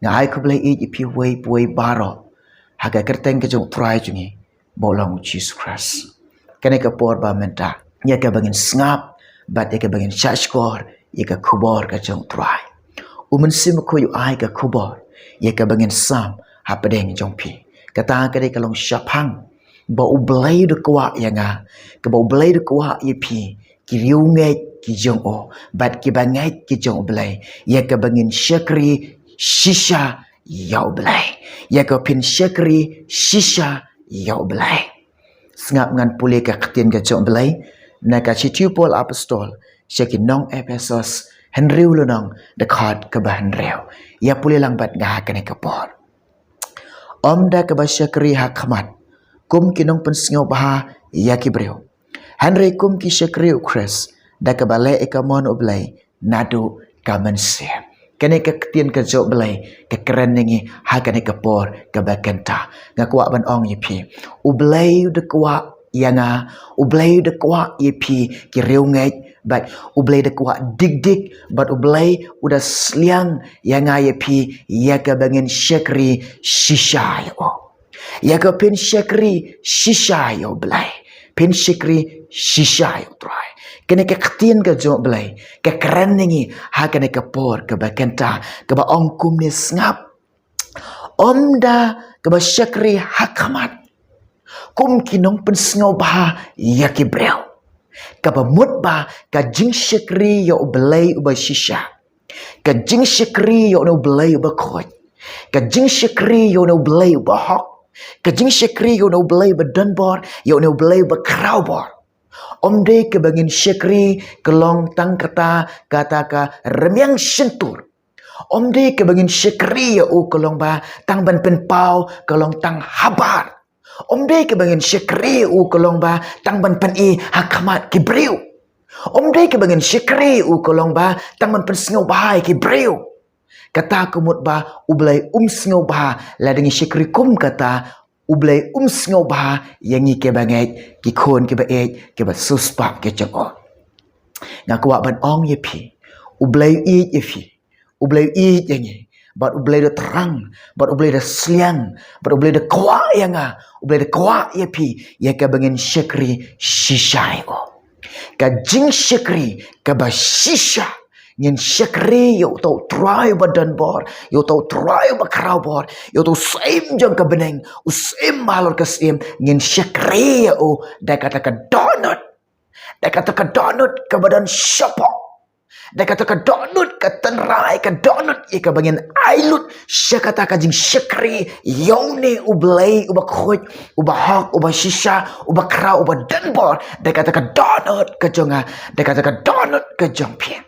ngai ko blai i pi wei baro haga kerteng ke jong trai jungi bolang Jesus Christ kene ka por ba menta ya ka bangin ngap bat ya ka bangin shashkor ya ka kubor ka jong trai sim ko yu ai ka kubor ya ka bangin sam ha pedeng jong pi kata ka de ka long shapang ba u blai de kwa ya nga ka ba u blai de kwa ye pi ki riu ngai ki jong o bat ki bangai ki jong blai ya ka bangin shakri shisha yau blai ya ka pin shakri shisha yau blai ngap ngan pule ka ktin ka jong blai na ka chitu pol apostol shakin nong Ephesus henriu lunong de khat ka ba henriu ya pule lang bat ga ka ne ka por da ka ba shakri ha khamat kum kinong pen sngo ba ya ki breu henry kum ki shakri ukres da ka ba le ka mon oblai nadu ka mense kene ka ktin ka jong blai ka keren ngi ha ka ne ka por ka ba kenta nga kwa ban ong yi pi ublai de kwa yanga ublai de kwa yi pi ki reu ngai but ublai de kwa dik but ublai udah sliang yanga yi pi ya ka bangin shakri shisha yo ya ka pin shakri shisha yo blai pin shakri shisha yo trai kene ka ktin ka jong blai ka keren ngi ha kene ka por ka ba kenta ka ba ong kum ni ngap da ka ba shakri hakamat kum kinong pen sngo ba ya ki breu ka ba mut ba ka jing shakri yo blai ba shisha ka jing shakri yo no blai ba khoi ka jing shakri yo no blai ba hok ka jing shakri yo no blai ba danbor yo no blai ba kraubor de ke bangin shakri kelong tang kata ka remyang sentur de ke bangin shakri ya u kelong ba tang ban pen pau kelong tang habar de ke bangin shakri u kelong ba tang ban pen i hakamat ki breu de ke bangin shakri u kelong ba tang ban pen sngo bahai ki breu kata kumut ba ublai sngo ba la dengan shakri kum kata ublai sngo ba yang ke bangai ki khon ke ba e ke ba suspa ke chako nga kwa ban ong ye pi ublai ye pi ublai yang but ublai de terang but ublai de sliang but ublai de kwa yang ublai de kwa ye pi ya ke bangin shakri shisha ko ka jing shakri ka ba shisha ngin shakri yo to try badan bor yo to try ba krau bor yo to same jang ka beneng usim malor ka sim ngin shakri yo da kata ka donut ka badan shapa da kata ka donut ka tenrai ka donut ye ka bangin ailut shakata ka jing shakri yo ne ublai uba khoj uba hak uba shisha uba krau uba danbor da kata ka donut ka jonga da kata ka donut ka jong pien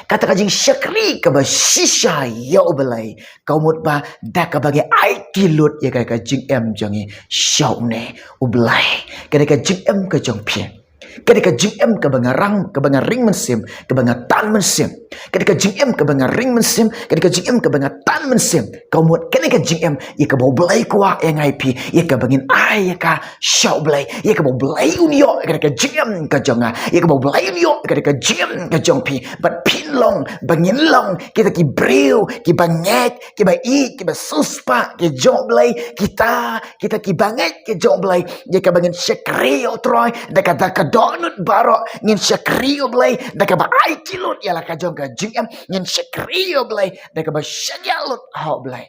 kata kajing shakri ka ba shisha ya obalai kau mut ba da ka bagi ai tilut ya ka kajing em jangi shau ne obalai kada kajing em ka jong pien kada kajing em ka bangarang ka bangaring mensim ka bangatan mensim kada kajing em ka bangaring mensim kada kajing em ka bangatan mensim kau mut kada kajing em ya ka bau belai kwa yang ai pi ya ka bangin ai ya ka shau belai ya ka bau belai unio kada kajing em ka jonga ya ka bau belai unio kada kajing em ka jong pi but long bangin long kita ki breu ki banget ki ba i ki ba suspa ki joblay kita ki banget ki joblay ya ka bangin shakrio troy da ka donut baro ngin shakrio blay da ka ba ai kilot ya la ka jong ka jingam ngin shakrio blay da ka ba shagalot ha blay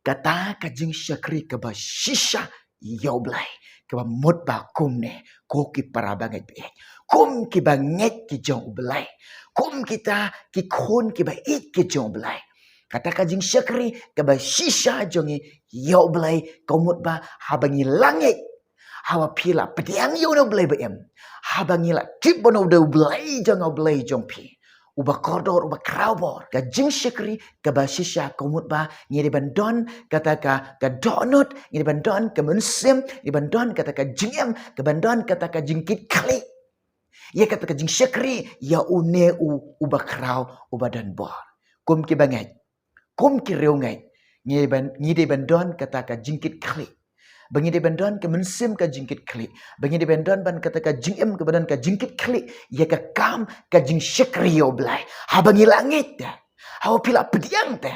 kata ka jing shakri ka ba shisha yo blay ka ba mut ba kum ne ko ki para banget be kum ki banget ki jong blay kum kita ki khon ki ba it ki jong blai kata ka jing shakri ka ba shisha jongi yo blai komut ba habangi langit hawa pila pediang yo no blai ba em habangi la tip bono de blai jong blai jong pi uba kordor uba kraubor ka jing shakri ka ba shisha komut ba ngiri bandon kata ka donut ngiri bandon ka munsim ngiri bandon kata ka jingem ka bandon kata ka jingkit kali ya kata kajing shakri ya une uba krau uba dan bor kum ki bangai kum ki reu ngai ngi de bandon kata ka jingkit kali bangi de bandon ka mensim ka jingkit kali bangi de bandon ban kata ka jingem ka badan ka jingkit kali ya ka kam ka jing shakri yo blai ha bangi langit ha pila pediang ta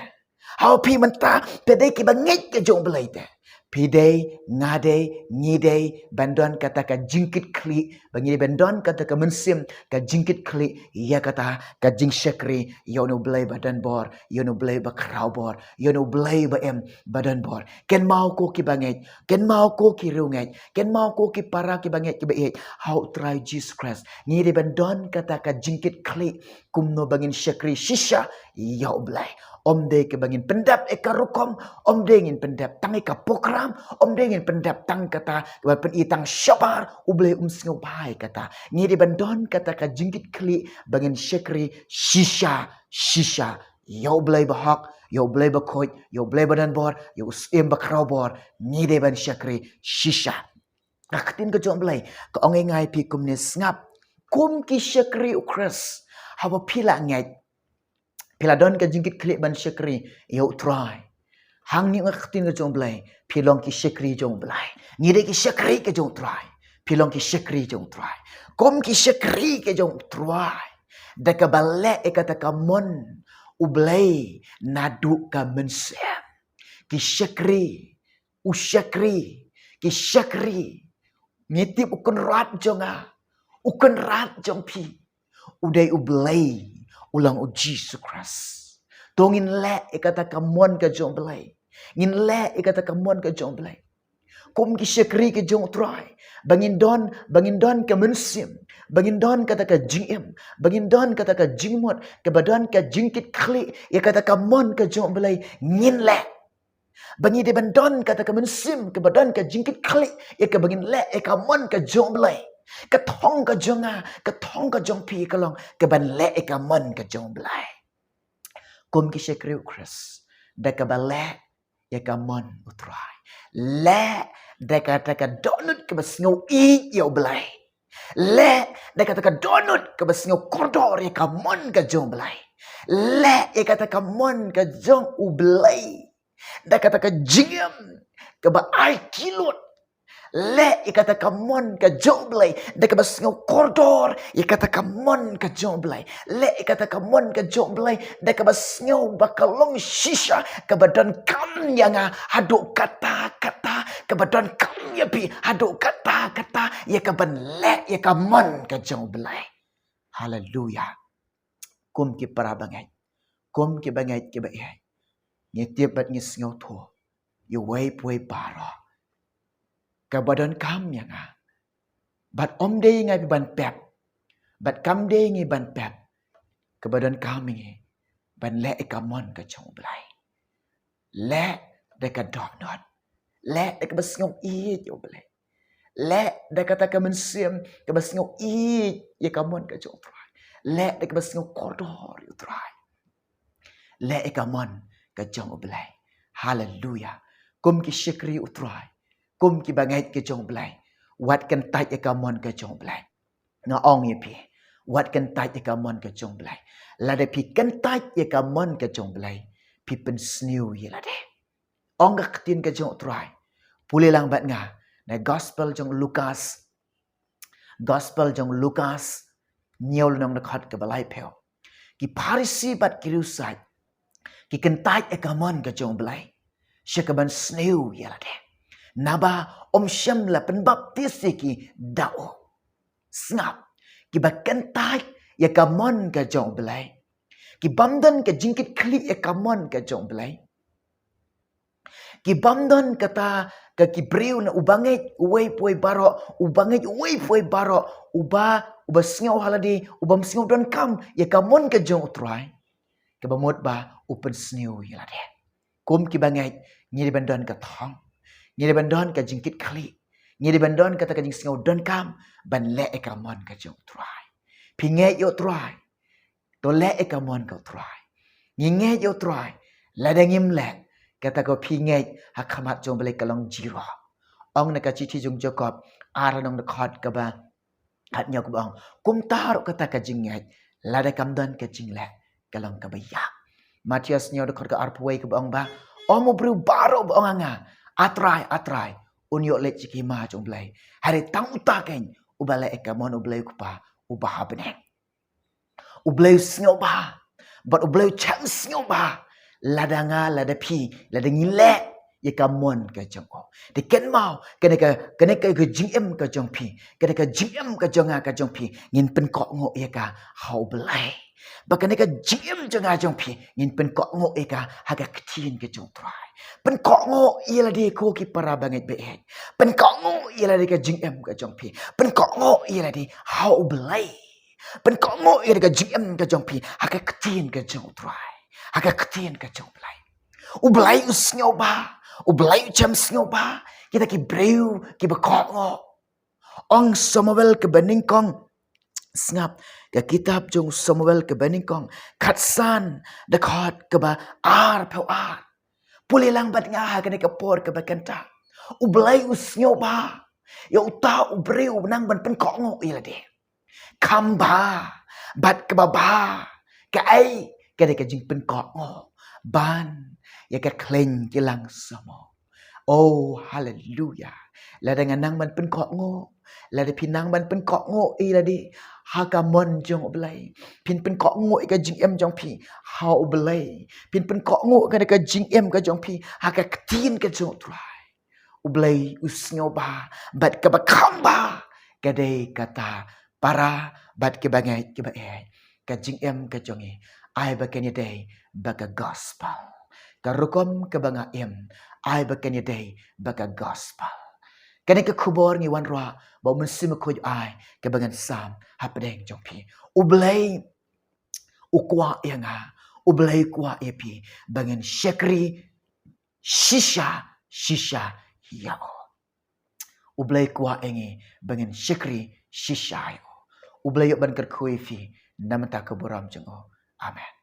Hau pi mentah pedai ki bangit ke jong belai te. Pidai, ngadai, ngidai, bandon kata ka jingkit kli, bangi bandon kata ka mensim, ka jingkit kli, ia kata ka jing shakri, ia no belai badan bor, ia no belai ba krau bor, ia no belai ba em badan bor. Ken mau ko ki bangit, ken mau ko ki rungat, ken mau ko ki para ki bangit ki baik. How try Jesus Christ. Ngidai bandon kata ka jingkit kli, kumno bangin shakri shisha, ia belai. Om de ke bangin pendap eka rukom, om de ngin pendap tang eka pokram, om de ngin pendap tang kata pen itang syabar uble sngo bai kata ngiri bandon kata ka jingkit kli bangin shakri shisha yo blai bahak yo blai bakoi yo blai badan bor yo em bakrau bor ngiri ban shakri shisha akatin ka jom blai ka ongai ngai pi kumne ngap kum ki shakri ukras hawa pila ngai Piladon ka jingkit klik ban shakri yo try. Hang ni ngaktin ka jong blai. Pilong ki shakri jong blai. Ngide ki shakri ka jong try. Pilong ki shakri jong try. Kom ki shakri ka jong try. Daka balek kata ka mon ublai nadu ka mensem. Ki shakri ki shakri ngitip ukun rat jonga. Ukun rat jong pi. Udai ublai ulang o Jesus Christ. Tongin le ikata kamon ka jong belai. Ngin le ikata kamon ka jong belai. Kum ki shakri ke jong try. Bangin don ka mensim. Bangin don kata ka jingim. Bangin don kata ka jingmot. Kebadan ka jingkit kli. Ya kata kamon ka jong belai. Ngin le. Bangi de bandon kata ka mensim. Kebadan ka jingkit kli. Ya ka bangin le. Ya kamon ka jong belai. Ketong ka jonga, ketong ka jong pi kalong, keban le ka mon ka jong blai. Kum ki shakri ukras, da ka bale ya ka mon utrai. Le da ka donut ke basngo I yo blai. Le da ka donut ke basngo kordor ya ka mon ka jong blai. Le ya ka mon ka jong u blai. Da ka jingam ke ba ai kilot le ikata kamon ka joblay de ka basngo kordor ikata kamon ka joblay le ikata kamon ka joblay de ka basngo bakalong shisha ka badan kam yang hadu kata ka badan kam ya pi hadu kata ya ka ban le ya kamon ka joblay. Hallelujah. Kum ki para bangai kum ki bangai ki bai ni tiap bat ni sngo tho you wai baro kabadan kam yang bat om de ngai ban pep bat kam de ngai ban pep kabadan kam ngai ban le kamon ka chong blai le de ka dom not le de ka basngong I yo blai le de ka ta ka mensim ka basngong I ye kamon ka chong trai le de ka basngong kordor yo trai le kamon ka chong blai. Hallelujah. Kum ki shakri utrai kum ki bangai ke jong blai wat kan tai ka mon ka jong blai nga ong ye pi wat kan tai ka mon ka jong blai la de pi kan tai ka mon ka jong blai pi pen snew ye la de ong ga tin ka jong try pule lang bat nga na gospel jong Lucas nyol nong na khat ka balai pheo ki pharisi bat ki rusai ki kan tai ka mon ka jong blai shakaban snew ye la de Naba om syam la penbaptis ki dao. Snap. Ki bakan tai ya kamon ka jong belai. Ki bamdan ka jingkit kli ya kamon ka jong belai. Ki bamdan kata ka ki briu na ubangai uwei poi baro ubangai uwei poi baro uba sngau haladi ubam sngau don kam ya kamon ka jong utrai. Ka bamot ba upen sniu ya lade. Kum ki bangai ngiri bandan ka thong. Ngiri bandon ka jingkit kali. Ngiri bandon kata ka jing singau don kam. Ban le eka mon ka jong try. Pinge yo try. To le eka mon ka try. Nginge yo try. Lada ngim le. Kata ko pinge hakamat jong balik kalong jiro. Ong naka cici jong Jacob. Ara nong nakot ka ba. At niya ko bang. Kum taro kata ka jingay. Lada kamdon ka jing le. Kalong ka bayak. Matias niya nakot ka arpuway ka bang ba. Omo bro baro bang nga. Atrai unyo let ciki ma jong blai hari tang utaken ubala ekamon ublai kupa ubah beneng ublai sngo ba but ublai cham sngo ba ladanga lada pi lada ngile ye ka mon ka jong o de ken mau kene ka jing em ka jong pi kene ka jing em ka jong a ka jong pi ngin pen ko ngo ye ka hau belai ba kene ka jing em jong a jong pi ngin pen ko ngo ye ka ha ka ktin ka jong trai pen ko ngo ye la de ko ki para banget be pen ko ngo ye la de ka jing em ka jong pi pen ko ngo ye la de hau belai pen ko ngo ye ka jing em ka jong pi ha ka ktin ka jong trai ha ka ktin ka jong belai Ublay usnyo ba? Ublay ucham snyo ba? Kita ki breu ki bakok ngo. Ong Samuel ke beningkong snap ke kitab jong Samuel ke beningkong katsan dekat ke ba ar pe ar. Pulilang bat nga ha ke por ke bakanta. Ublay usnyo ba? Ya uta ubreu nang ban pen kok ngo ila de. Kamba bat ke baba ke ai ke de ke jing pen kok ngo. Ban ya ka kleng kilang samo. Oh hallelujah. La dengan nang man pen kok ngo. La de pinang man pen kok ngo i la di ha ka mon jong oblai. Pin pen kok ngo i ka jing em jong pi ha oblai. Pin pen kok ngo ka jing em ka jong pi ha ka tin ka jong trai. Oblai usnyo ba bat ka bakamba ka de kata para bat ke bangai ke ba ka jing em ka jong i. Ai ba kenya day baka gospel. Karukom ke banga em. Ai ba kenya day baka gospel. Kani ke kubor ni wan roa ba mensim ko ai ke bangan sam hapdeng jong pi. Ublay ukwa yanga. Ublay kwa epi bangan shakri shisha yao. Ublay kwa engi bangan shakri shisha yao. Ublay ban kerkui fi namata keburam jeng o. Amen.